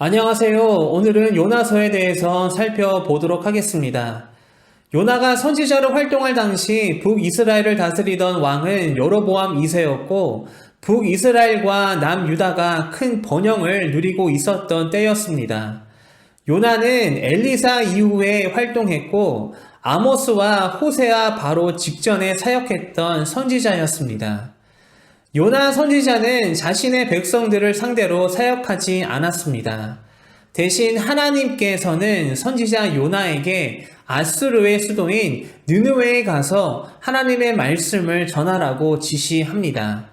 안녕하세요. 오늘은 요나서에 대해서 살펴보도록 하겠습니다. 요나가 선지자로 활동할 당시 북이스라엘을 다스리던 왕은 여로보암 2세였고 북이스라엘과 남유다가 큰 번영을 누리고 있었던 때였습니다. 요나는 엘리사 이후에 활동했고 아모스와 호세아 바로 직전에 사역했던 선지자였습니다. 요나 선지자는 자신의 백성들을 상대로 사역하지 않았습니다. 대신 하나님께서는 선지자 요나에게 아수르의 수도인 느느웨에 가서 하나님의 말씀을 전하라고 지시합니다.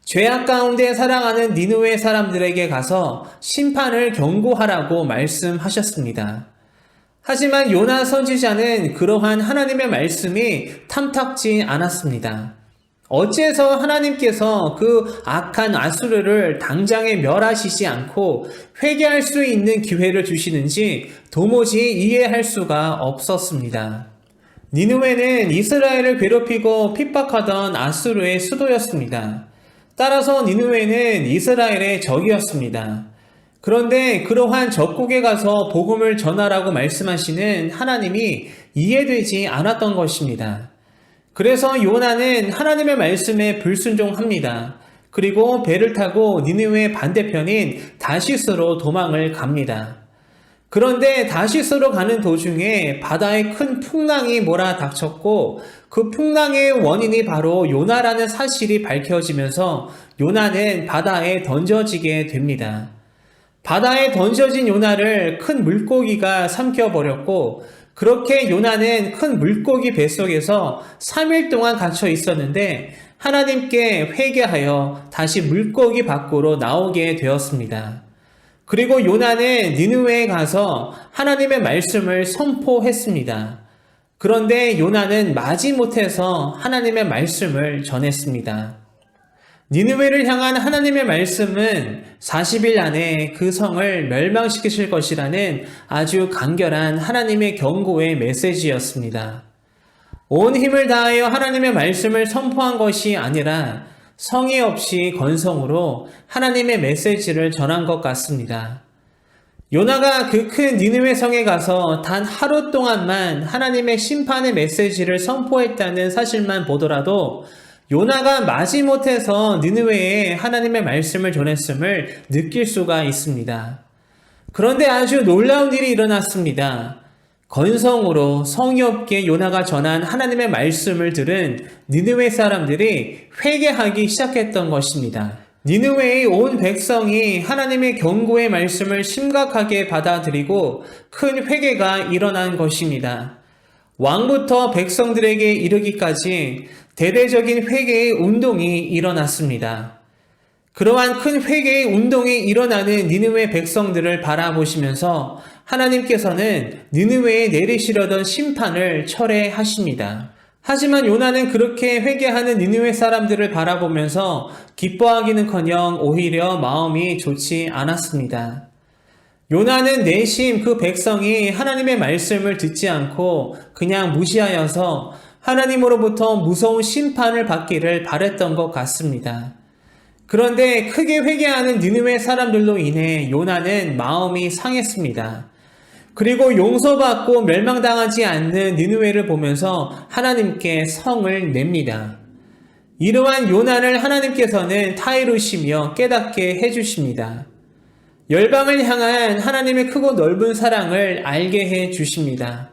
죄악 가운데 살아가는 니느웨 사람들에게 가서 심판을 경고하라고 말씀하셨습니다. 하지만 요나 선지자는 그러한 하나님의 말씀이 탐탁지 않았습니다. 어째서 하나님께서 그 악한 아수르를 당장에 멸하시지 않고 회개할 수 있는 기회를 주시는지 도무지 이해할 수가 없었습니다. 니느웨는 이스라엘을 괴롭히고 핍박하던 아수르의 수도였습니다. 따라서 니느웨는 이스라엘의 적이었습니다. 그런데 그러한 적국에 가서 복음을 전하라고 말씀하시는 하나님이 이해되지 않았던 것입니다. 그래서 요나는 하나님의 말씀에 불순종합니다. 그리고 배를 타고 니느웨 반대편인 다시스로 도망을 갑니다. 그런데 다시스로 가는 도중에 바다에 큰 풍랑이 몰아닥쳤고 그 풍랑의 원인이 바로 요나라는 사실이 밝혀지면서 요나는 바다에 던져지게 됩니다. 바다에 던져진 요나를 큰 물고기가 삼켜버렸고 그렇게 요나는 큰 물고기 뱃속에서 3일 동안 갇혀 있었는데 하나님께 회개하여 다시 물고기 밖으로 나오게 되었습니다. 그리고 요나는 니느웨에 가서 하나님의 말씀을 선포했습니다. 그런데 요나는 마지못해서 하나님의 말씀을 전했습니다. 니느웨를 향한 하나님의 말씀은 40일 안에 그 성을 멸망시키실 것이라는 아주 간결한 하나님의 경고의 메시지였습니다. 온 힘을 다하여 하나님의 말씀을 선포한 것이 아니라 성의 없이 건성으로 하나님의 메시지를 전한 것 같습니다. 요나가 그 큰 니느웨 성에 가서 단 하루 동안만 하나님의 심판의 메시지를 선포했다는 사실만 보더라도 요나가 마지못해서 니느웨에 하나님의 말씀을 전했음을 느낄 수가 있습니다. 그런데 아주 놀라운 일이 일어났습니다. 건성으로 성의 없게 요나가 전한 하나님의 말씀을 들은 니느웨 사람들이 회개하기 시작했던 것입니다. 니느웨의 온 백성이 하나님의 경고의 말씀을 심각하게 받아들이고 큰 회개가 일어난 것입니다. 왕부터 백성들에게 이르기까지 대대적인 회개의 운동이 일어났습니다. 그러한 큰 회개의 운동이 일어나는 니느웨 백성들을 바라보시면서 하나님께서는 니느웨에 내리시려던 심판을 철회하십니다. 하지만 요나는 그렇게 회개하는 니느웨 사람들을 바라보면서 기뻐하기는커녕 오히려 마음이 좋지 않았습니다. 요나는 내심 그 백성이 하나님의 말씀을 듣지 않고 그냥 무시하여서 하나님으로부터 무서운 심판을 받기를 바랬던 것 같습니다. 그런데 크게 회개하는 니느웨 사람들로 인해 요나는 마음이 상했습니다. 그리고 용서받고 멸망당하지 않는 니느웨를 보면서 하나님께 성을 냅니다. 이러한 요나를 하나님께서는 타이르시며 깨닫게 해주십니다. 열방을 향한 하나님의 크고 넓은 사랑을 알게 해주십니다.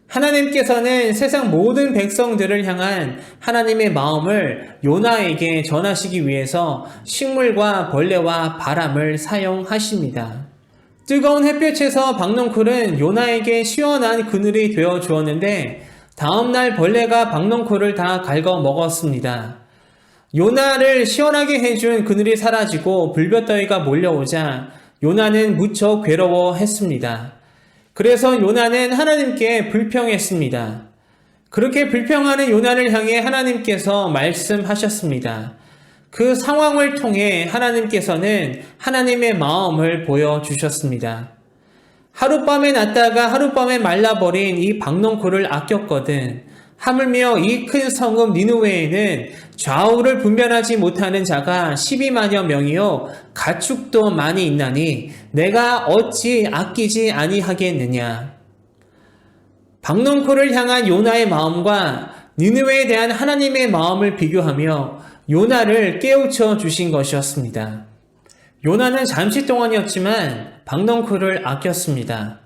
하나님께서는 세상 모든 백성들을 향한 하나님의 마음을 요나에게 전하시기 위해서 식물과 벌레와 바람을 사용하십니다. 뜨거운 햇볕에서 박넝쿨은 요나에게 시원한 그늘이 되어 주었는데 다음날 벌레가 박넝쿨을 다 갉아 먹었습니다. 요나를 시원하게 해준 그늘이 사라지고 불볕더위가 몰려오자 요나는 무척 괴로워했습니다. 그래서 요나는 하나님께 불평했습니다. 그렇게 불평하는 요나를 향해 하나님께서 말씀하셨습니다. 그 상황을 통해 하나님께서는 하나님의 마음을 보여주셨습니다. 하룻밤에 났다가 하룻밤에 말라버린 이 박넝쿨을 아꼈거든 하물며 이 큰 성읍 니느웨에는 좌우를 분별하지 못하는 자가 12만여 명이요 가축도 많이 있나니 내가 어찌 아끼지 아니하겠느냐. 박넝쿨을 향한 요나의 마음과 니느웨에 대한 하나님의 마음을 비교하며 요나를 깨우쳐 주신 것이었습니다. 요나는 잠시 동안이었지만 박넝쿨을 아꼈습니다.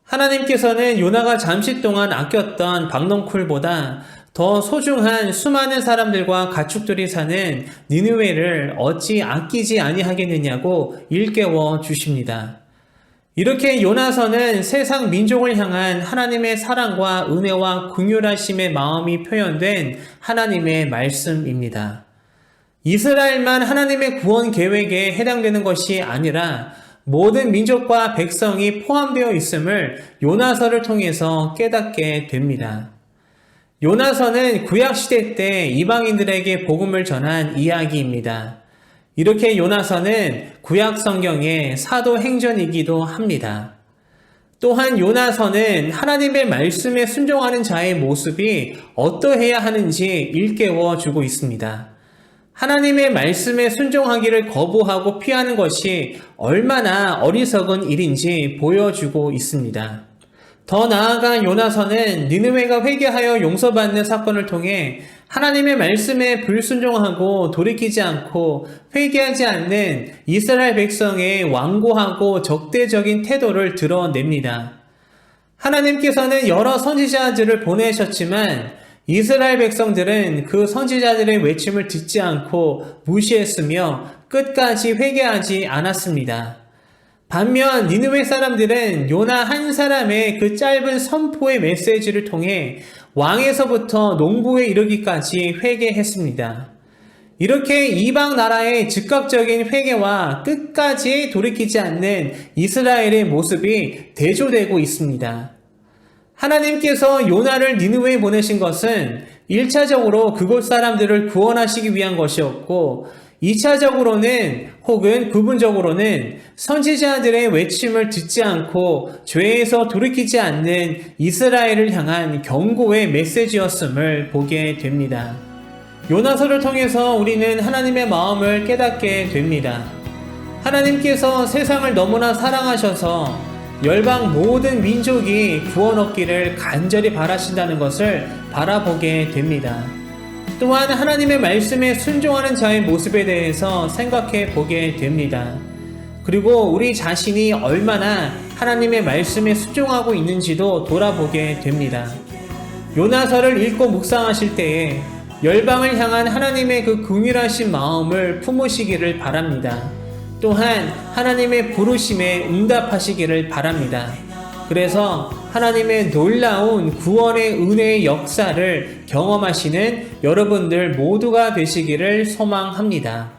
하나님께서는 요나가 잠시 동안 아꼈던 박넝쿨보다 더 소중한 수많은 사람들과 가축들이 사는 니느웨를 어찌 아끼지 아니하겠느냐고 일깨워 주십니다. 이렇게 요나서는 세상 민족을 향한 하나님의 사랑과 은혜와 긍휼하심의 마음이 표현된 하나님의 말씀입니다. 이스라엘만 하나님의 구원 계획에 해당되는 것이 아니라 모든 민족과 백성이 포함되어 있음을 요나서를 통해서 깨닫게 됩니다. 요나서는 구약시대 때 이방인들에게 복음을 전한 이야기입니다. 이렇게 요나서는 구약 성경의 사도행전이기도 합니다. 또한 요나서는 하나님의 말씀에 순종하는 자의 모습이 어떠해야 하는지 일깨워 주고 있습니다. 하나님의 말씀에 순종하기를 거부하고 피하는 것이 얼마나 어리석은 일인지 보여주고 있습니다. 더 나아가 요나서는 니느웨가 회개하여 용서받는 사건을 통해 하나님의 말씀에 불순종하고 돌이키지 않고 회개하지 않는 이스라엘 백성의 완고하고 적대적인 태도를 드러냅니다. 하나님께서는 여러 선지자들을 보내셨지만 이스라엘 백성들은 그 선지자들의 외침을 듣지 않고 무시했으며 끝까지 회개하지 않았습니다. 반면 니느웨 사람들은 요나 한 사람의 그 짧은 선포의 메시지를 통해 왕에서부터 농부에 이르기까지 회개했습니다. 이렇게 이방 나라의 즉각적인 회개와 끝까지 돌이키지 않는 이스라엘의 모습이 대조되고 있습니다. 하나님께서 요나를 니느웨에 보내신 것은 1차적으로 그곳 사람들을 구원하시기 위한 것이었고 2차적으로는 혹은 부분적으로는 선지자들의 외침을 듣지 않고 죄에서 돌이키지 않는 이스라엘을 향한 경고의 메시지였음을 보게 됩니다. 요나서를 통해서 우리는 하나님의 마음을 깨닫게 됩니다. 하나님께서 세상을 너무나 사랑하셔서 열방 모든 민족이 구원 얻기를 간절히 바라신다는 것을 바라보게 됩니다. 또한 하나님의 말씀에 순종하는 자의 모습에 대해서 생각해 보게 됩니다. 그리고 우리 자신이 얼마나 하나님의 말씀에 순종하고 있는지도 돌아보게 됩니다. 요나서를 읽고 묵상하실 때에 열방을 향한 하나님의 그 긍휼하신 마음을 품으시기를 바랍니다. 또한 하나님의 부르심에 응답하시기를 바랍니다. 그래서 하나님의 놀라운 구원의 은혜의 역사를 경험하시는 여러분들 모두가 되시기를 소망합니다.